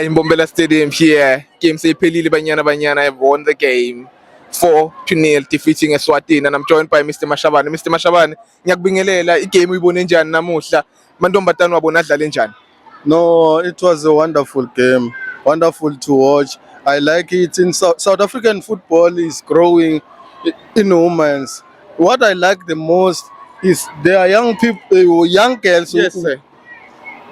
Mbombela Stadium here. Game seyiphelile Banyana have won the game 4-0 defeating Eswatini, and I'm joined by Mr. Mashabane. Mr. Mashabane, ngiyakubingelela igame uyibone njani namuhla? Mantombazane wabona adlale njani? No, it was a wonderful game, wonderful to watch. I like it. In South African football is growing in women's. What I like the most is there are young people, young girls Yes, sir.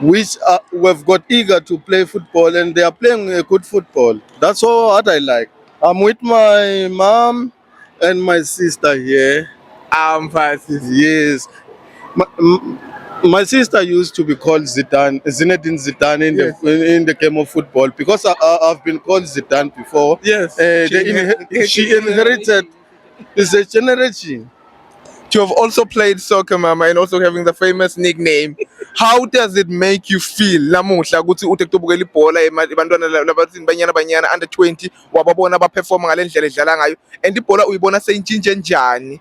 which have got eager to play football, and they are playing a good football. That's all what I like. I'm with my mom and my sister here. Francis. Yes. My sister used to be called Zinedine Zidane in the game of football, because I've been called Zidane before. Yes. She inherited. It's a generation. You have also played soccer, Mama, and also having the famous nickname. How does it make you feel namuhla ukuthi uthe kutobukela ibhola ebantwana labathini Banyana under 20 wababona abaperform ngale ndlela edlala ngayo, and ibhola uyibona seyintshintshe njani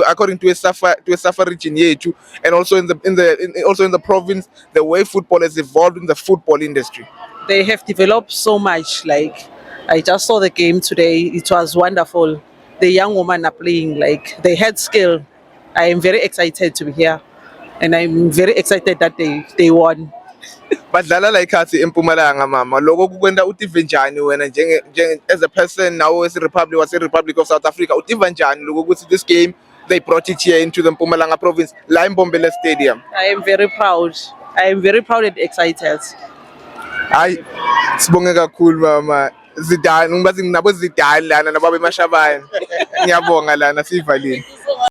according to a SAFA region yethu, and also in the province, the way football has evolved in the football industry? They have developed so much. Like, I just saw the game today. It was wonderful. The young women are playing, like, they had skill. I am very excited to be here, and I'm very excited that they won. Badlala la ikhathi eMpumalanga, Mama. Lokho kukwenta utive njani wena njenge as a person now Republic of South Africa, utiva njani lokho ukuthi this game they brought it here into the Mpumalanga province la eMbombela Stadium? I am very proud. I am very proud and excited. Hayi, sibonge kakhulu Mama. Zidane, ngibazi nginabo Zidane lana nababe Mashabane. Ngiyabonga lana sivalile.